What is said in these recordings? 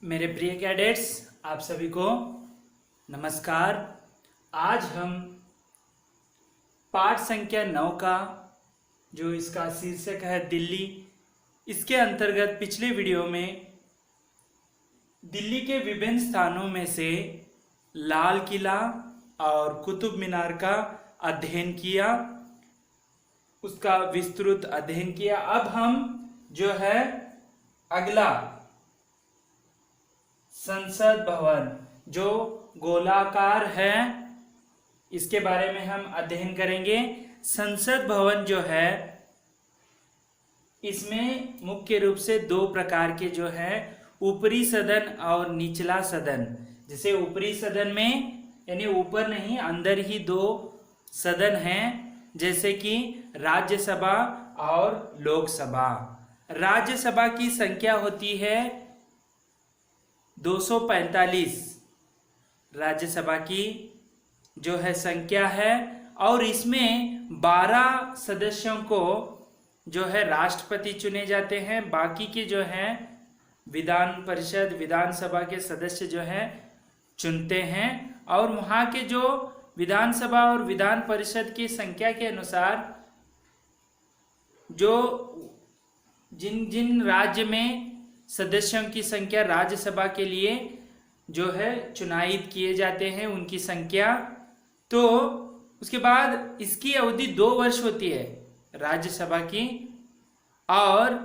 मेरे प्रिय कैडेट्स, आप सभी को नमस्कार। आज हम पाठ संख्या 9 का जो इसका शीर्षक है दिल्ली, इसके अंतर्गत पिछले वीडियो में दिल्ली के विभिन्न स्थानों में से लाल किला और कुतुब मीनार का अध्ययन किया, उसका विस्तृत अध्ययन किया। अब हम जो है अगला संसद भवन जो गोलाकार है, इसके बारे में हम अध्ययन करेंगे। संसद भवन जो है, इसमें मुख्य रूप से दो प्रकार के जो है ऊपरी सदन और निचला सदन। जैसे ऊपरी सदन में यानी ऊपर नहीं, अंदर ही दो सदन हैं, जैसे कि राज्यसभा और लोकसभा। राज्यसभा की संख्या होती है 245, राज्यसभा की जो है संख्या है, और इसमें 12 सदस्यों को जो है राष्ट्रपति चुने जाते हैं। बाकी के जो है विधान परिषद विधानसभा के सदस्य जो है चुनते हैं, और वहाँ के जो विधानसभा और विधान परिषद की संख्या के अनुसार जो जिन जिन राज्य में सदस्यों की संख्या राज्यसभा के लिए जो है चुनायित किए जाते हैं, उनकी संख्या। तो उसके बाद इसकी अवधि 2 वर्ष होती है राज्यसभा की, और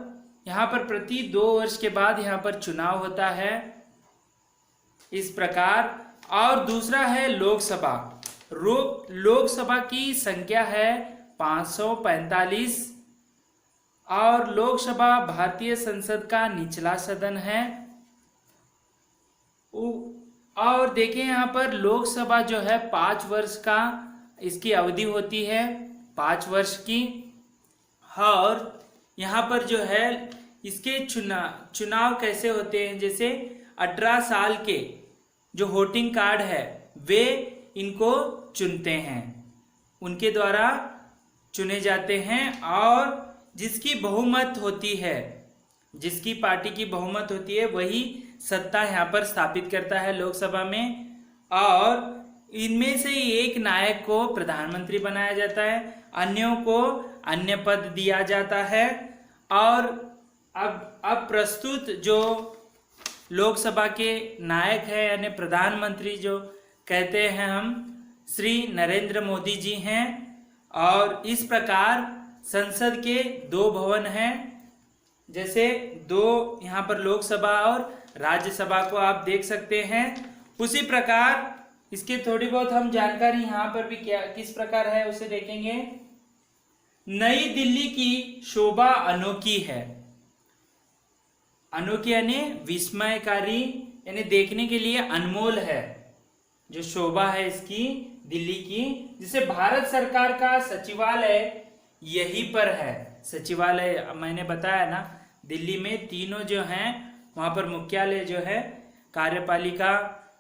यहाँ पर प्रति 2 वर्ष के बाद यहाँ पर चुनाव होता है, इस प्रकार। और दूसरा है लोकसभा। लोकसभा की संख्या है 545, और लोकसभा भारतीय संसद का निचला सदन है। और देखिए यहाँ पर लोकसभा जो है 5 वर्ष का इसकी अवधि होती है, 5 वर्ष की। और यहाँ पर जो है इसके चुनाव कैसे होते हैं, जैसे 18 साल के जो वोटिंग कार्ड है वे इनको चुनते हैं, उनके द्वारा चुने जाते हैं। और जिसकी बहुमत होती है, जिसकी पार्टी की बहुमत होती है, वही सत्ता यहाँ पर स्थापित करता है लोकसभा में। और इनमें से एक नायक को प्रधानमंत्री बनाया जाता है, अन्यों को अन्य पद दिया जाता है। और अब प्रस्तुत जो लोकसभा के नायक है यानी प्रधानमंत्री जो कहते हैं हम, श्री नरेंद्र मोदी जी हैं। और इस प्रकार संसद के 2 भवन हैं, जैसे 2 यहाँ पर लोकसभा और राज्यसभा को आप देख सकते हैं। उसी प्रकार इसके थोड़ी बहुत हम जानकारी यहाँ पर भी किस प्रकार है उसे देखेंगे। नई दिल्ली की शोभा अनोखी है। अनोखी यानी विस्मयकारी, यानी देखने के लिए अनमोल है जो शोभा है इसकी दिल्ली की। जिसे भारत सरकार का सचिवालय यहीं पर है। सचिवालय मैंने बताया ना, दिल्ली में तीनों जो हैं वहां पर मुख्यालय जो है कार्यपालिका,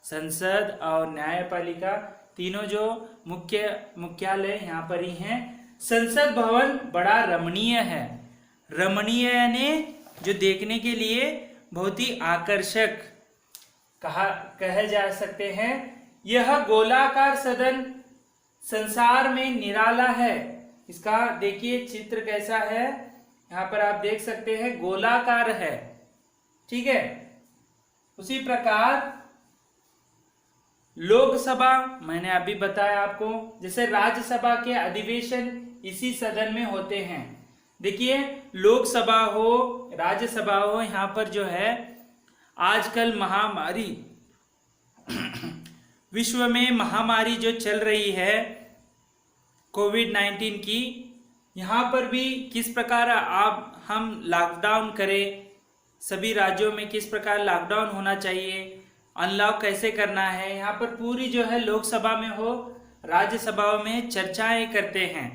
संसद और न्यायपालिका, तीनों जो मुख्यालय यहाँ पर ही हैं। संसद भवन बड़ा रमणीय है। रमणीय यानी जो देखने के लिए बहुत ही आकर्षक कहे जा सकते हैं। यह गोलाकार सदन संसार में निराला है। इसका देखिए चित्र कैसा है, यहाँ पर आप देख सकते हैं गोलाकार है, ठीक है। उसी प्रकार लोकसभा मैंने अभी बताया आपको, जैसे राज्यसभा के अधिवेशन इसी सदन में होते हैं। देखिए लोकसभा हो राज्यसभा हो, यहाँ पर जो है आजकल महामारी विश्व में महामारी जो चल रही है कोविड-19 की, यहाँ पर भी किस प्रकार हम लॉकडाउन करें, सभी राज्यों में किस प्रकार लॉकडाउन होना चाहिए, अनलॉक कैसे करना है, यहाँ पर पूरी जो है लोकसभा में हो राज्यसभा में चर्चाएं करते हैं।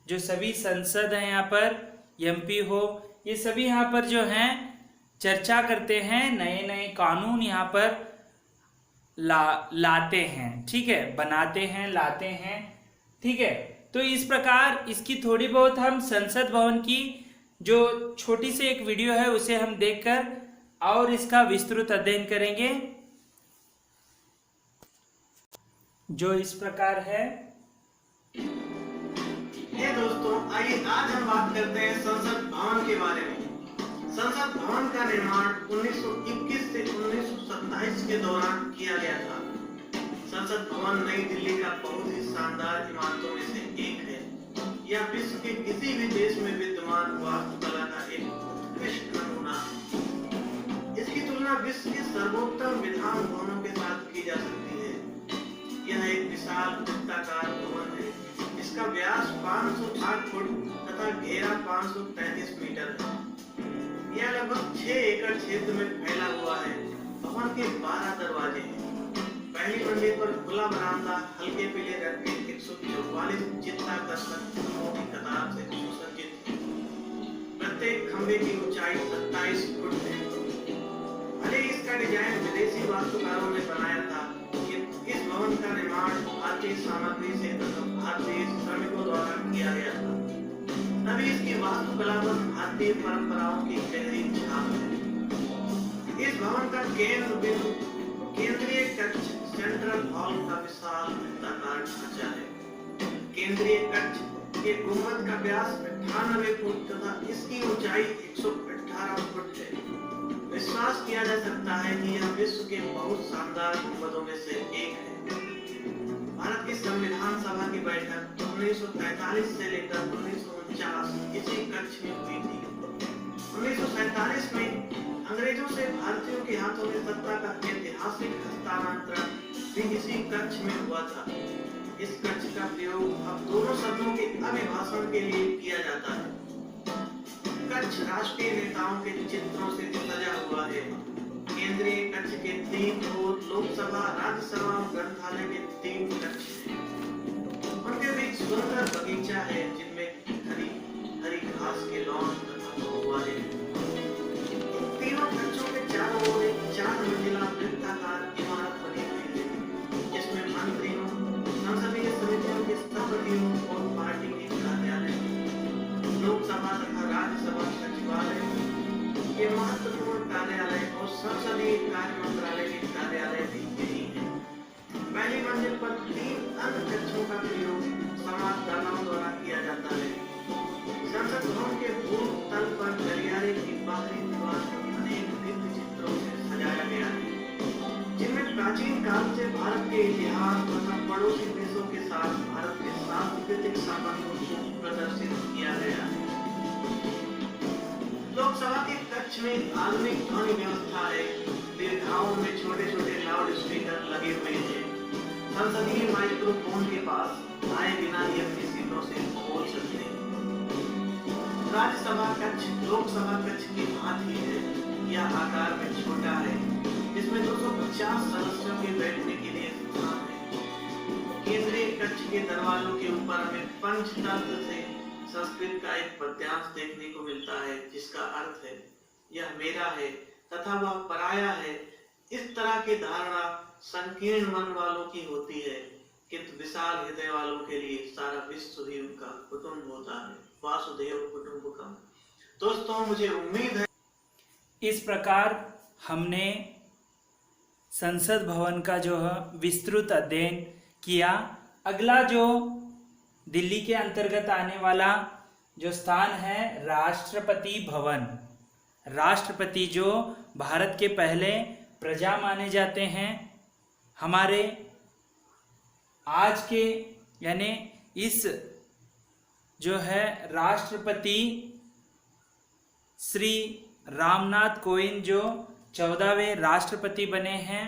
जो सभी संसद है यहाँ पर, एमपी हो, ये सभी यहाँ पर जो हैं चर्चा करते हैं, नए नए कानून यहाँ पर लाते हैं, ठीक है, बनाते हैं, लाते हैं, ठीक है। तो इस प्रकार इसकी थोड़ी बहुत हम संसद भवन की जो छोटी सी एक वीडियो है उसे हम देखकर और इसका विस्तृत अध्ययन करेंगे, जो इस प्रकार है। दोस्तों, आइए आज हम बात करते हैं संसद भवन के बारे में। संसद भवन का निर्माण 1921 से 1927 के दौरान किया गया था। संसद भवन नई दिल्ली का बहुत ही शानदार इमारतों में से एक है। यह विश्व के किसी भी देश में विद्यमान वास्तुकला का एक उत्कृष्ट नमूना है। इसकी तुलना विश्व के सर्वोत्तम विधान भवनों के साथ की जा सकती है। यह एक विशाल वृत्ताकार भवन है। इसका व्यास 508 फुट तथा घेरा 533 मीटर है। यह लगभग 6 एकड़ क्षेत्र में फैला हुआ है। भवन के 12 दरवाजे हैं। पहली मंजिल पर खुला बरामदा हल्के पीले रंग के 144 चित्ताकर्षक खंभों की कतार से सुसज्जित है। प्रत्येक खंभे की ऊंचाई 27 फुट है। भले इसका डिजाइन विदेशी वास्तुकारों ने बनाया था, इस भवन का निर्माण भारतीय सामग्री से तथा भारतीय श्रमिकों द्वारा किया गया था। तभी इसकी वास्तुकला पर भारतीय परंपराओं की गहरी छाप है। इस भवन का केंद्रीय कक्ष सेंट्रल हॉल का विशाल वृत्ताकार ढांचा है। केंद्रीय कक्ष के गुंबद का व्यास 98 फुट तथा इसकी ऊंचाई 118 फुट है। विश्वास किया जा सकता है कि यह विश्व के बहुत शानदार गुंबदों में से एक है। भारत की संविधान सभा की बैठक 1943 से लेकर 1949 इसी कक्ष में हुई थी। 1947 में अंग्रेजों से भारतीयों के हाथों में सत्ता का ऐतिहासिक हस्तांतरण भी इसी कक्ष में हुआ था। इस कक्ष का प्रयोग अब दोनों सदनों के अभिभाषण के लिए किया जाता है। कक्ष राष्ट्रीय नेताओं के चित्रों से सजा हुआ है। केंद्रीय कक्ष के 3 ओर लोकसभा, राज्यसभा और ग्रंथालय के 3 कक्ष हैं। उनके बीच सुंदर बगीचा है जिनमें हरी हरी घास के लॉन तथा फव्वारे हैं। तीनों कक्षों के चारों ओर एक 4 मंजिला वृत्ताकार इमारत बनी हुई है, जिसमें मंत्रियों, संसदीय समितियों के सभापतियों और पार्टी के कार्यालय, लोकसभा तथा राज्यसभा सचिवालय के महत्वपूर्ण कार्यालय और संसदीय कार्य मंत्रालय के कार्यालय भी यही है। पहली मंजिल पर 3 अन्य कक्षों का प्रयोग संवाददाताओं द्वारा किया जाता है। संसद भवन के पूर्व तल पर गलियारे की बाहरी दीवार पर अनेक दिव्य चित्रों से सजाया गया है, जिनमें प्राचीन काल से भारत के इतिहास तथा पड़ोसी देशों के साथ भारत के सांस्कृतिक संबंधों को प्रदर्शित किया गया है। लोकसभा के कक्ष में आधुनिक ध्वनि व्यवस्था है। दीर्घाओं में छोटे छोटे लाउड स्पीकर लगे हुए हैं। संसदीय माइक्रोफोन के पास आए बिना ही अपनी सीटों से बोल सकते हैं। राज्यसभा कक्ष लोकसभा कक्ष की भांति है। यह आकार में छोटा है, इसमें 250 सदस्यों के बैठने के लिए स्थान है। केंद्रीय कक्ष के दरवाजों के ऊपर हमें पंचतंत्र से संस्कृत का एक पद्यांश देखने को मिलता है, जिसका अर्थ है यह मेरा है तथा वह पराया है। इस तरह की धारणा संकीर्ण मन वालों की होती है, किंतु विशाल हृदय वालों के लिए सारा विश्व ही उनका कुटुंब होता है। वासुदेव कुटुंबकम। दोस्तों, मुझे उम्मीद है इस प्रकार हमने संसद भवन का जो है विस्तृत अध्ययन किया। अगला जो दिल्ली के अंतर्गत आने वाला जो स्थान है राष्ट्रपति भवन। राष्ट्रपति जो भारत के पहले प्रजा माने जाते हैं, हमारे आज के यानी इस जो है राष्ट्रपति श्री रामनाथ कोविंद जो 14वें राष्ट्रपति बने हैं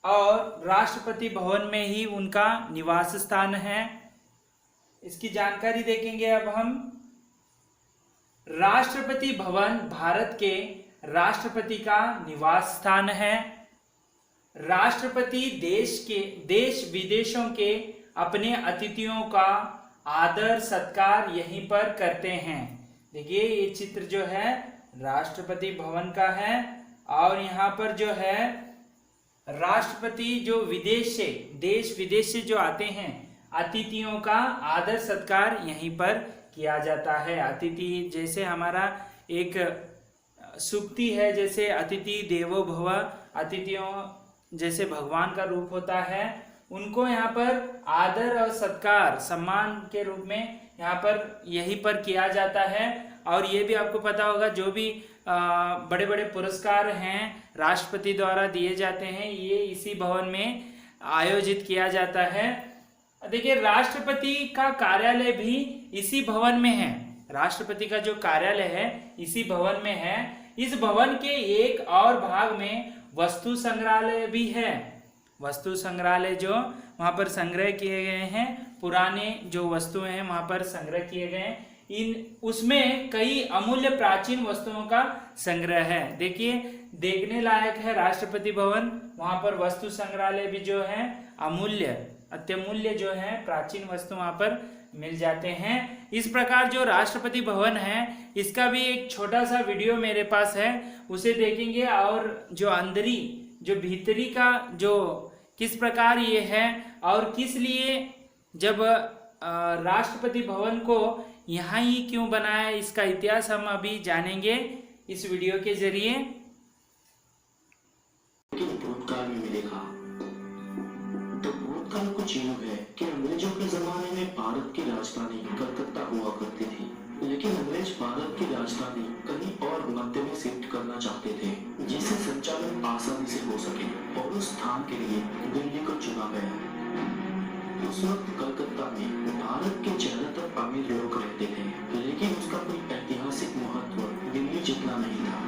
और राष्ट्रपति भवन में ही उनका निवास स्थान है। इसकी जानकारी देखेंगे अब हम। राष्ट्रपति भवन भारत के राष्ट्रपति का निवास स्थान है। राष्ट्रपति देश विदेशों के अपने अतिथियों का आदर सत्कार यहीं पर करते हैं। देखिए ये चित्र जो है राष्ट्रपति भवन का है और यहाँ पर जो है राष्ट्रपति जो देश विदेश से जो आते हैं अतिथियों का आदर सत्कार यहीं पर किया जाता है। अतिथि जैसे हमारा एक सूक्ति है, जैसे अतिथि देवो भव, अतिथियों जैसे भगवान का रूप होता है, उनको यहाँ पर आदर और सत्कार सम्मान के रूप में यहाँ पर यहीं पर किया जाता है। और ये भी आपको पता होगा, जो भी बड़े बड़े पुरस्कार हैं राष्ट्रपति द्वारा दिए जाते हैं, ये इसी भवन में आयोजित किया जाता है। देखिए, राष्ट्रपति का कार्यालय भी इसी भवन में है। राष्ट्रपति का जो कार्यालय है इसी भवन में है। इस भवन के एक और भाग में वस्तु संग्रहालय भी है। वस्तु संग्रहालय जो वहां पर संग्रह किए गए हैं, पुराने जो वस्तुएं हैं वहां पर संग्रह किए गए हैं। उसमें कई अमूल्य प्राचीन वस्तुओं का संग्रह है। देखिए, देखने लायक है राष्ट्रपति भवन। वहां पर वस्तु संग्रहालय भी जो है अमूल्य अत्यमूल्य जो है प्राचीन वस्तु वहां पर मिल जाते हैं। इस प्रकार जो राष्ट्रपति भवन है, इसका भी एक छोटा सा वीडियो मेरे पास है, उसे देखेंगे। और जो अंदरी जो भीतरी का जो किस प्रकार ये है और किस लिए जब राष्ट्रपति भवन को यहाँ ही क्यों बनाया, इसका इतिहास हम अभी जानेंगे इस वीडियो के जरिए। भूतकाल में मिलेगा तो भूतकाल कुछ यूं है कि अंग्रेजों के जमाने में भारत की राजधानी कलकत्ता हुआ करती थी, लेकिन अंग्रेज भारत की राजधानी कहीं और मध्य में शिफ्ट करना चाहते थे, जिससे संचालन आसानी से हो सके, और उस स्थान के लिए दिल्ली को चुना गया। उस वक्त कलकत्ता में भारत के ज्यादातर अमीर लोग रहते थे, लेकिन उसका कोई ऐतिहासिक महत्व दिल्ली जितना नहीं था।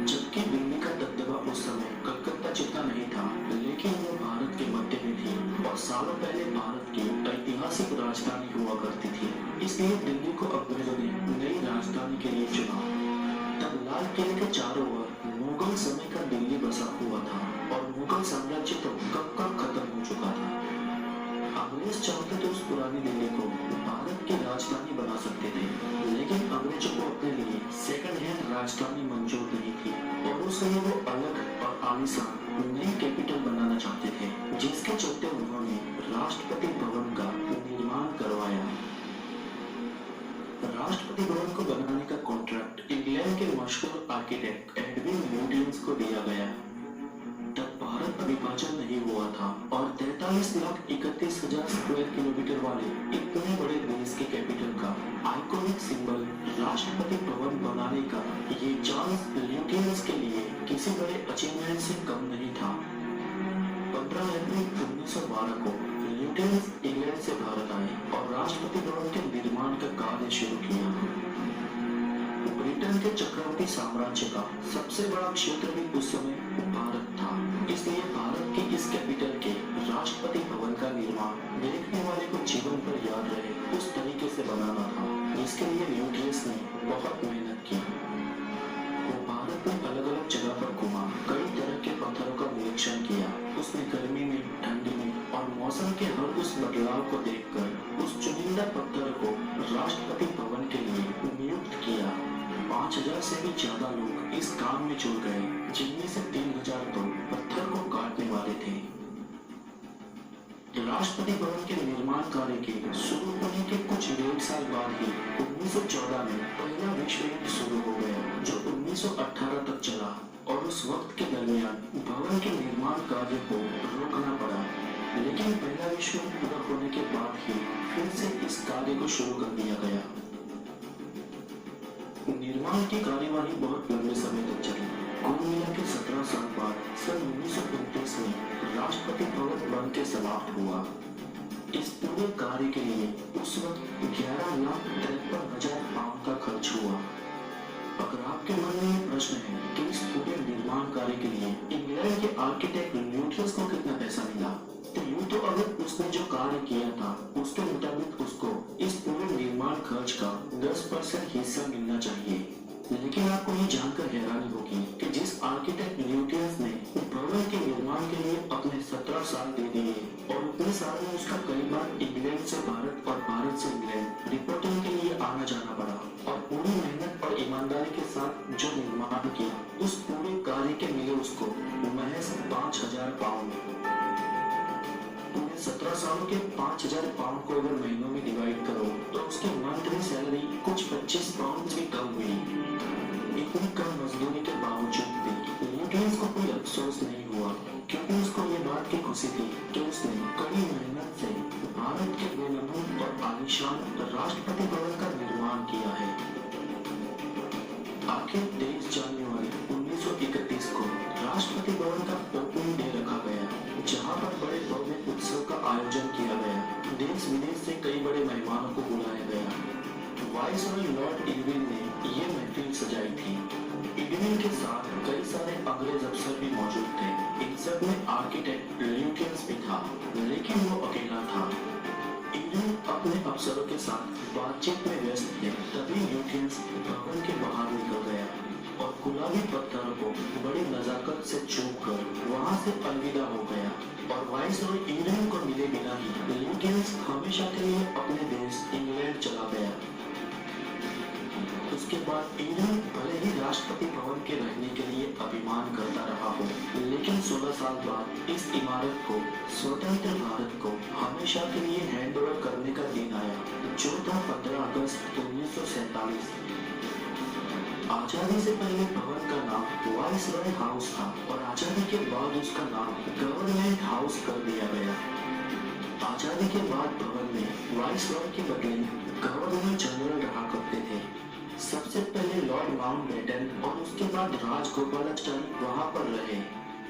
जबकि दिल्ली का दबदबा उस समय कलकत्ता जितना नहीं था, लेकिन वो भारत के मध्य में थी और सालों पहले भारत की ऐतिहासिक राजधानी हुआ करती थी। इसलिए दिल्ली को अंग्रेजों ने नई राजधानी के लिए चुना। तब लाल किले के चारों ओर मुगल समय का दिल्ली बसा हुआ था और मुगल साम्राज्य तो कब का खत्म हो चुका था। अंग्रेज चाहते तो उस पुरानी दिल्ली को भारत की राजधानी बना सकते थे, लेकिन अंग्रेजों को अपने लिए सेकंड हैंड राजधानी मंजूर नहीं थी और उसलिए वो अलग और आलीशान नई कैपिटल बनाना चाहते थे, जिसके चलते उन्होंने राष्ट्रपति भवन का निर्माण करवाया। राष्ट्रपति भवन को बनाने का कॉन्ट्रैक्ट इंग्लैंड के मशहूर आर्किटेक्ट एडविन लुटियंस को दिया गया। तब भारत विभाजन नहीं हुआ था और 43,31,000 स्क्वायर किलोमीटर वाले इतने बड़े देश के कैपिटल का आइकॉनिक सिंबल राष्ट्रपति भवन बनाने का ये चांस लुटियंस के लिए किसी बड़े अचीवमेंट से कम नहीं था। 15 अप्रैल 1912 को लुटियंस इंग्लैंड से भारत आए और राष्ट्रपति भवन के निर्माण का कार्य शुरू किया। ब्रिटेन के चक्रवर्ती साम्राज्य का सबसे बड़ा क्षेत्र भी उस समय भारत था, इसलिए भारत के इस कैपिटल के राष्ट्रपति भवन का निर्माण देखने वाले को जीवन भर याद रहे उस तरीके से बनाना था, जिसके लिए न्यूटन ने बहुत मेहनत की। वो भारत में अलग अलग जगह पर घुमा, कई तरह के पत्थरों का निरीक्षण किया। उसने गर्मी में, ठंडी में और मौसम के हर उस बदलाव को देखकर उस चुनिंदा पत्थर को राष्ट्रपति भवन के लिए नियुक्त किया। 5,000 से भी ज्यादा लोग इस काम में जुड़ गए, जिनमें से 3,000 तो पत्थर को काटने वाले थे। राष्ट्रपति भवन के निर्माण कार्य के शुरू होने के कुछ 1.5 साल बाद ही 1914 में पहला विश्व युद्ध शुरू हो गया, जो 1918 तक चला और उस वक्त के दरमियान भवन के निर्माण कार्य को रोकना पड़ा। लेकिन पहला विश्व युद्ध पूरा होने के बाद ही फिर से इस कार्य को शुरू कर दिया गया। निर्माण की कार्यवाही बहुत लंबे समय तक चली। कुल मिला के 17 साल बाद सन 1929 में राष्ट्रपति भवन बन के समाप्त हुआ। इस पूरे कार्य के लिए उस वक्त 11,53,000 पाउंड का खर्च हुआ। अगर आपके मन में ये प्रश्न है कि इस पूरे निर्माण कार्य के लिए इंग्लैंड के आर्किटेक्ट न्यूटन को कितना पैसा मिला, तो यूं तो अगर उसने जो कार्य किया था उसके मुताबिक उसको इस पूरे निर्माण खर्च का 10% हिस्सा मिलना चाहिए। लेकिन आपको ये जानकर हैरानी होगी कि जिस आर्किटेक्ट न्यूटन ने भवन के निर्माण के लिए अपने 17 साल दे दिए और उतने साल में उसका कई बार इंग्लैंड से भारत और भारत से इंग्लैंड रिपोर्टिंग के लिए आना जाना पड़ा और पूरी मेहनत और ईमानदारी के साथ जो निर्माण किया, उस पूरे कार्य के मिले उसको महज 5,000 पाउंड। उन्हें 17 सालों के 5,000 पाउंड को अगर महीनों में डिवाइड करो तो उसकी मंथली सैलरी कुछ 25 पाउंड भी कम हुई। इतनी कम मजदूरी के बावजूद भी ल्यूटियंस को कोई अफसोस नहीं हुआ, क्योंकि उसको ये बात की खुशी थी कि उसने कड़ी मेहनत से भारत के बेनमून और आलीशान राष्ट्रपति भवन का निर्माण किया है। आखिर 23 जनवरी 1931 को राष्ट्रपति भवन का ओपनिंग डे रखा गया, जहां पर बड़े भव्य उत्सव का आयोजन किया गया। देश विदेश से कई बड़े मेहमानों को बुलाया गया। वाइसरॉय लॉर्ड इरविन ने ये महफिल सजाई थी। इरविन के साथ कई सारे अंग्रेज अफसर भी मौजूद थे। इन सब में आर्किटेक्ट ल्यूटियंस भी था, लेकिन वो अकेला था। इरविन अपने अफसरों के साथ बातचीत में व्यस्त थे, तभी ल्यूटियंस भवन के बाहर निकल गया और गुलाबी पत्थरों को बड़ी नजाकत से चूम कर वहां से अलविदा हो गया। और वाइसरॉय इरविन को मिले बिना ही ल्यूटियंस हमेशा के लिए अपने देश इंग्लैंड चला गया। उसके बाद इरविन भले ही राष्ट्रपति भवन के रहने के लिए अभिमान करता रहा हो, लेकिन 16 साल बाद इस इमारत को स्वतंत्र भारत को हमेशा के लिए हैंडओवर करने का दिन आया, जो था 15 अगस्त 1947। आजादी से पहले भवन का नाम वाइसरॉय हाउस था और आजादी के बाद उसका नाम गवर्नमेंट हाउस कर दिया गया। आजादी के बाद भवन में वाइसरॉय के बदले गवर्नर जनरल रहा करते थे। सबसे पहले लॉर्ड माउंटबेटन और उसके बाद राजगोपालाचारी वहां पर रहे,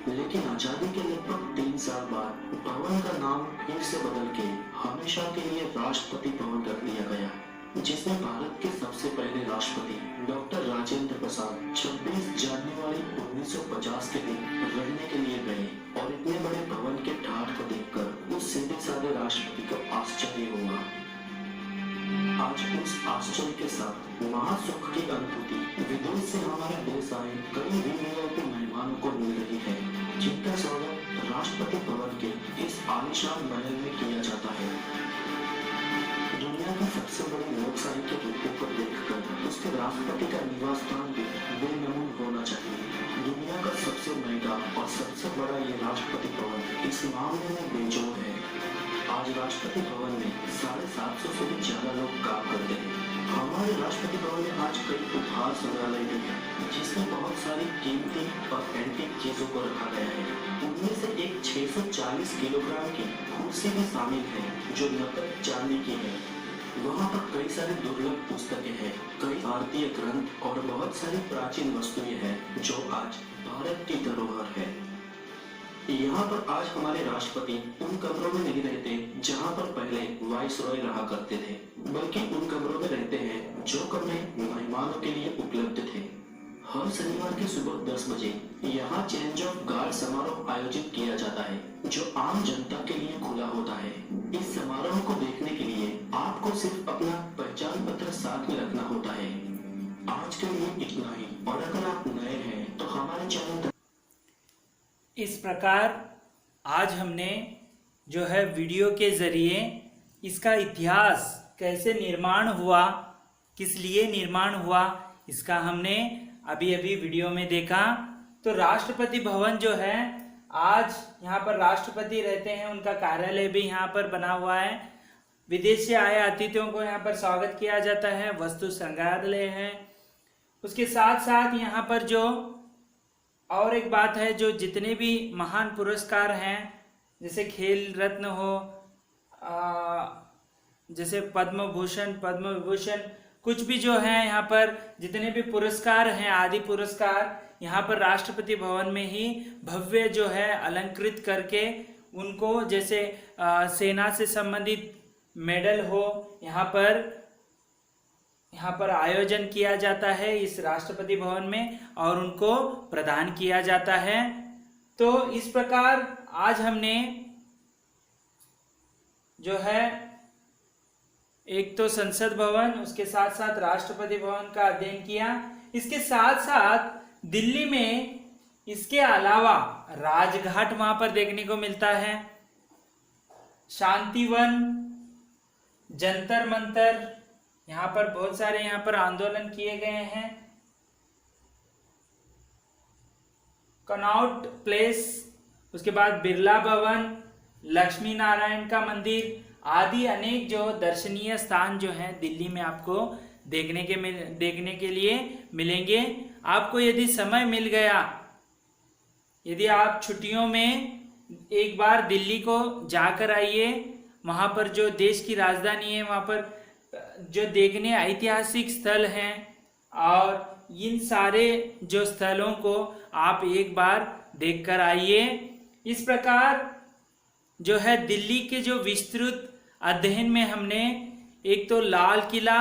लेकिन आजादी के लगभग 3 साल बाद भवन का नाम फिर से बदल के हमेशा के लिए राष्ट्रपति भवन रख दिया गया, जिसमें भारत के सबसे पहले राष्ट्रपति डॉक्टर राजेंद्र प्रसाद 26 जनवरी 1950 के दिन रहने के लिए गए। और इतने बड़े भवन के ठाठ को देखकर उस सीधे साधे राष्ट्रपति को आश्चर्य हुआ। आज उस आश्चर्य के साथ महासुख की अनुभूति विदेश से हमारे देश आए कई वीवीआईपी मेहमानों को मिल रही है, जिनका स्वागत राष्ट्रपति भवन के इस आलीशान महल में किया जाता है। दुनिया की सबसे बड़ी लोकशाही के रूपों को देखकर उसके राष्ट्रपति का निवास स्थान भी बेनमून होना चाहिए। दुनिया का सबसे महंगा और सबसे बड़ा ये राष्ट्रपति भवन इस मामले में बेजोड़ है। आज राष्ट्रपति भवन में 750 से भी ज्यादा लोग काम करते हैं। हमारे राष्ट्रपति भवन में आज कई उपहार संग्रहालय भी है, जिसमें बहुत सारी कीमती और एंटीक चीजों को रखा गया है। उनमें से एक 640 किलोग्राम की कुर्सी भी शामिल है, जो नकद चांदी की है। वहाँ पर कई सारी दुर्लभ पुस्तकें हैं, कई भारतीय ग्रंथ और बहुत सारी प्राचीन वस्तुएं हैं, जो आज भारत की धरोहर है। यहाँ पर आज हमारे राष्ट्रपति उन कमरों में नहीं रहते जहाँ पर पहले वाइसरॉय रहा करते थे, बल्कि उन कमरों में रहते हैं जो कमरे मेहमानों के लिए उपलब्ध थे। हर शनिवार की सुबह 10 बजे यहाँ चेंज ऑफ गार्ड समारोह आयोजित किया जाता है, जो आम जनता के लिए खुला होता है। इस समारोह को देखने के लिए आपको सिर्फ अपना पहचान पत्र साथ में रखना होता है। आज के लिए इतना ही, और अगर आप नए हैं तो हमारे चैनल इस प्रकार आज हमने जो है वीडियो के ज़रिए इसका इतिहास कैसे निर्माण हुआ, किस लिए निर्माण हुआ, इसका हमने अभी अभी वीडियो में देखा। तो राष्ट्रपति भवन जो है आज यहाँ पर राष्ट्रपति रहते हैं, उनका कार्यालय भी यहाँ पर बना हुआ है। विदेश से आए अतिथियों को यहाँ पर स्वागत किया जाता है, वस्तु संग्रहालय है। उसके साथ साथ यहाँ पर जो और एक बात है, जो जितने भी महान पुरस्कार हैं, जैसे खेल रत्न हो, जैसे पद्म भूषण, पद्म विभूषण, कुछ भी जो है यहाँ पर जितने भी पुरस्कार हैं, आदि पुरस्कार यहाँ पर राष्ट्रपति भवन में ही भव्य जो है अलंकृत करके उनको, जैसे सेना से संबंधित मेडल हो, यहाँ पर आयोजन किया जाता है इस राष्ट्रपति भवन में और उनको प्रदान किया जाता है। तो इस प्रकार आज हमने जो है एक तो संसद भवन, उसके साथ साथ राष्ट्रपति भवन का अध्ययन किया। इसके साथ साथ दिल्ली में इसके अलावा राजघाट वहां पर देखने को मिलता है, शांतिवन, जंतर मंतर, यहाँ पर बहुत सारे यहाँ पर आंदोलन किए गए हैं। कनॉट प्लेस, उसके बाद बिरला भवन, लक्ष्मी नारायण का मंदिर आदि अनेक जो दर्शनीय स्थान जो हैं दिल्ली में आपको देखने के लिए मिलेंगे। आपको यदि समय मिल गया, यदि आप छुट्टियों में एक बार दिल्ली को जाकर आइए, वहाँ पर जो देश की राजधानी है, वहाँ पर जो देखने ऐतिहासिक स्थल हैं और इन सारे जो स्थलों को आप एक बार देखकर आइए। इस प्रकार जो है दिल्ली के जो विस्तृत अध्ययन में हमने एक तो लाल किला,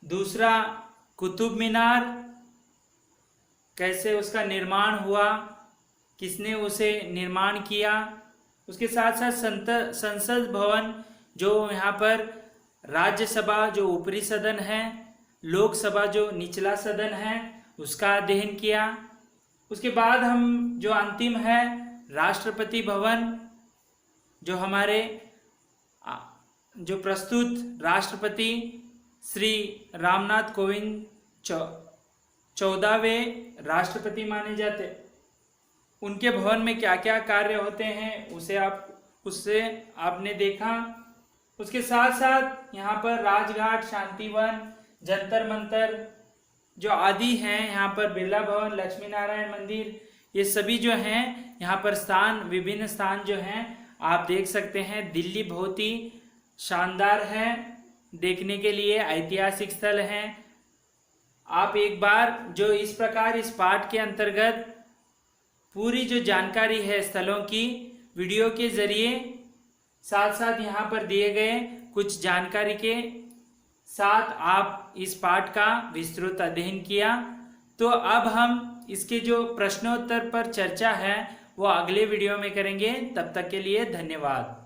दूसरा कुतुब मीनार, कैसे उसका निर्माण हुआ, किसने उसे निर्माण किया, उसके साथ साथ संसद भवन जो यहाँ पर राज्यसभा जो ऊपरी सदन है, लोकसभा जो निचला सदन है, उसका अध्ययन किया। उसके बाद हम जो अंतिम है राष्ट्रपति भवन, जो हमारे जो प्रस्तुत राष्ट्रपति श्री रामनाथ कोविंद 14वें राष्ट्रपति माने जाते, उनके भवन में क्या क्या कार्य होते हैं उससे आपने देखा। उसके साथ साथ यहाँ पर राजघाट, शांतिवन, जंतर मंतर जो आदि हैं, यहाँ पर बिरला भवन, लक्ष्मी नारायण मंदिर, ये सभी जो हैं यहाँ पर विभिन्न स्थान जो हैं आप देख सकते हैं। दिल्ली बहुत ही शानदार है, देखने के लिए ऐतिहासिक स्थल हैं। आप एक बार जो इस प्रकार इस पाठ के अंतर्गत पूरी जो जानकारी है स्थलों की वीडियो के जरिए, साथ साथ यहाँ पर दिए गए कुछ जानकारी के साथ आप इस पाठ का विस्तृत अध्ययन किया, तो अब हम इसके जो प्रश्नोत्तर पर चर्चा है वो अगले वीडियो में करेंगे। तब तक के लिए धन्यवाद।